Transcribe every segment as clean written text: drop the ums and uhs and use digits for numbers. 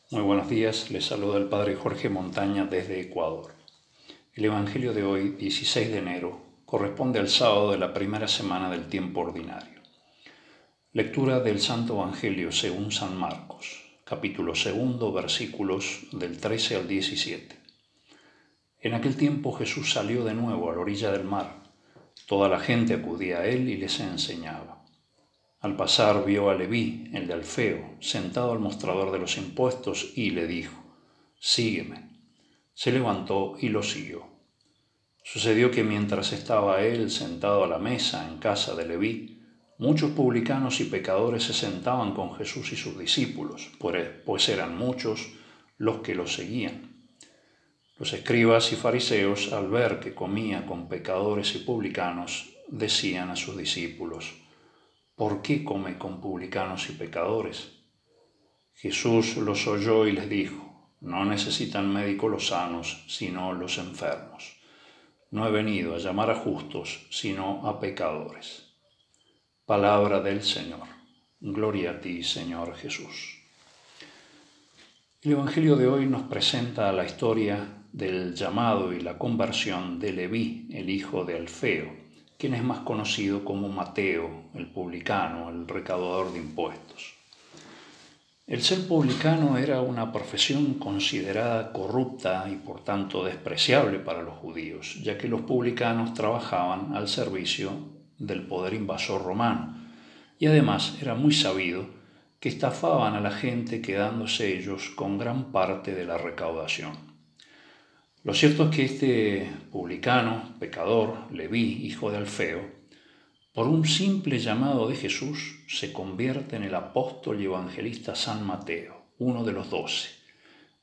Muy buenos días, les saluda el Padre Jorge Montaña desde Ecuador. El Evangelio de hoy, 16 de enero, corresponde al sábado de la primera semana del tiempo ordinario. Lectura del Santo Evangelio según San Marcos, capítulo 2, versículos del 13 al 17. En aquel tiempo Jesús salió de nuevo a la orilla del mar. Toda la gente acudía a él y les enseñaba. Al pasar vio a Leví, el de Alfeo, sentado al mostrador de los impuestos y le dijo: «Sígueme». Se levantó y lo siguió. Sucedió que mientras estaba él sentado a la mesa en casa de Leví, muchos publicanos y pecadores se sentaban con Jesús y sus discípulos, pues eran muchos los que lo seguían. Los escribas y fariseos, al ver que comía con pecadores y publicanos, decían a sus discípulos: «¿Por qué come con publicanos y pecadores?». Jesús los oyó y les dijo: «No necesitan médico los sanos, sino los enfermos. No he venido a llamar a justos, sino a pecadores». Palabra del Señor. Gloria a ti, Señor Jesús. El Evangelio de hoy nos presenta la historia del llamado y la conversión de Leví, el hijo de Alfeo, quien es más conocido como Mateo, el publicano, el recaudador de impuestos. El ser publicano era una profesión considerada corrupta y por tanto despreciable para los judíos, ya que los publicanos trabajaban al servicio del poder invasor romano y además era muy sabido que estafaban a la gente quedándose ellos con gran parte de la recaudación. Lo cierto es que este publicano, pecador, Leví, hijo de Alfeo, por un simple llamado de Jesús, se convierte en el apóstol y evangelista San Mateo, uno de los 12,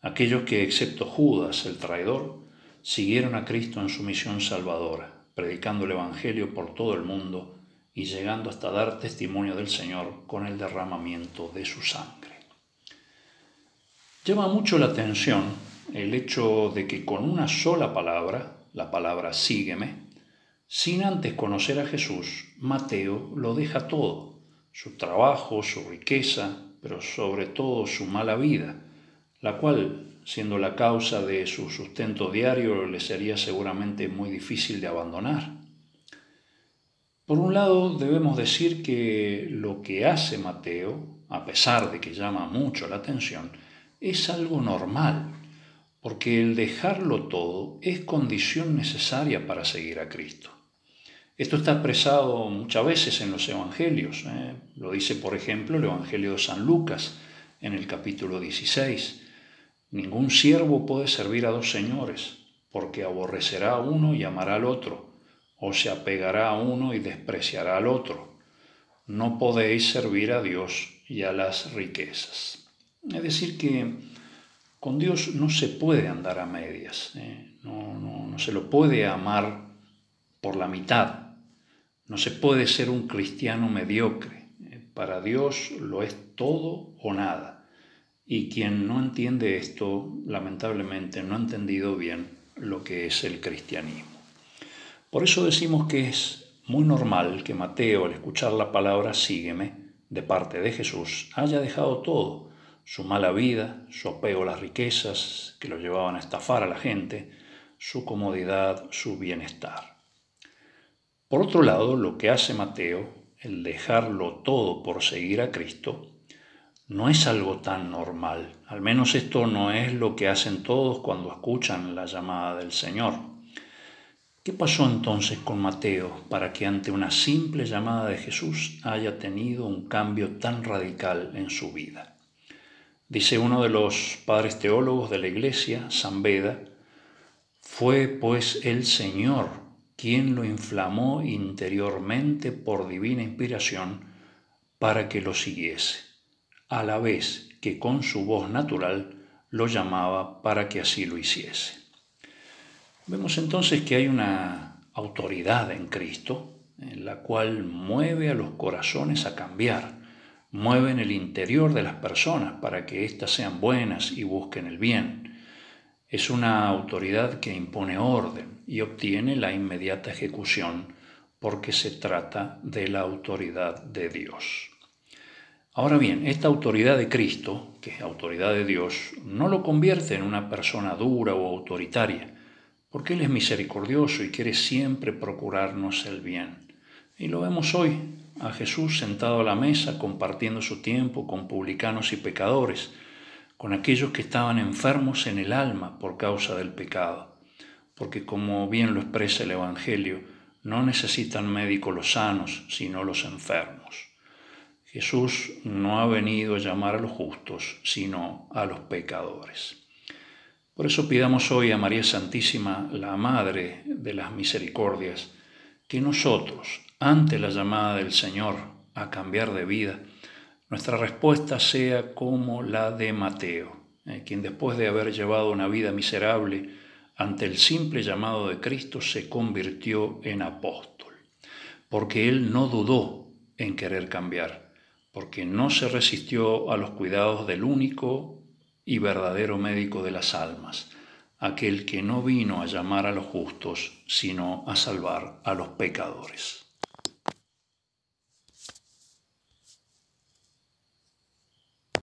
aquellos que, excepto Judas, el traidor, siguieron a Cristo en su misión salvadora, predicando el Evangelio por todo el mundo y llegando hasta dar testimonio del Señor con el derramamiento de su sangre. Llama mucho la atención el hecho de que con una sola palabra, la palabra sígueme, sin antes conocer a Jesús, Mateo lo deja todo: su trabajo, su riqueza, pero sobre todo su mala vida, la cual, siendo la causa de su sustento diario, le sería seguramente muy difícil de abandonar. Por un lado, debemos decir que lo que hace Mateo, a pesar de que llama mucho la atención, es algo normal, porque el dejarlo todo es condición necesaria para seguir a Cristo. Esto está expresado muchas veces en los evangelios. Lo dice, por ejemplo, el Evangelio de San Lucas, en el capítulo 16. «Ningún siervo puede servir a dos señores, porque aborrecerá a uno y amará al otro, o se apegará a uno y despreciará al otro. No podéis servir a Dios y a las riquezas». Es decir, que con Dios no se puede andar a medias, no se lo puede amar por la mitad. No se puede ser un cristiano mediocre. Para Dios lo es todo o nada. Y quien no entiende esto, lamentablemente no ha entendido bien lo que es el cristianismo. Por eso decimos que es muy normal que Mateo, al escuchar la palabra sígueme de parte de Jesús, haya dejado todo: su mala vida, su apego a las riquezas que lo llevaban a estafar a la gente, su comodidad, su bienestar. Por otro lado, lo que hace Mateo, el dejarlo todo por seguir a Cristo, no es algo tan normal. Al menos esto no es lo que hacen todos cuando escuchan la llamada del Señor. ¿Qué pasó entonces con Mateo para que ante una simple llamada de Jesús haya tenido un cambio tan radical en su vida? Dice uno de los padres teólogos de la Iglesia, San Beda: «Fue pues el Señor quien lo inflamó interiormente por divina inspiración para que lo siguiese, a la vez que con su voz natural lo llamaba para que así lo hiciese». Vemos entonces que hay una autoridad en Cristo, en la cual mueve a los corazones a cambiar, mueve en el interior de las personas para que éstas sean buenas y busquen el bien. Es una autoridad que impone orden y obtiene la inmediata ejecución porque se trata de la autoridad de Dios. Ahora bien, esta autoridad de Cristo, que es autoridad de Dios, no lo convierte en una persona dura o autoritaria, porque Él es misericordioso y quiere siempre procurarnos el bien. Y lo vemos hoy, a Jesús sentado a la mesa compartiendo su tiempo con publicanos y pecadores, con aquellos que estaban enfermos en el alma por causa del pecado. Porque como bien lo expresa el Evangelio, no necesitan médicos los sanos, sino los enfermos. Jesús no ha venido a llamar a los justos, sino a los pecadores. Por eso pidamos hoy a María Santísima, la Madre de las Misericordias, que nosotros, ante la llamada del Señor a cambiar de vida, nuestra respuesta sea como la de Mateo, quien después de haber llevado una vida miserable, ante el simple llamado de Cristo se convirtió en apóstol, porque él no dudó en querer cambiar, porque no se resistió a los cuidados del único y verdadero médico de las almas, aquel que no vino a llamar a los justos, sino a salvar a los pecadores.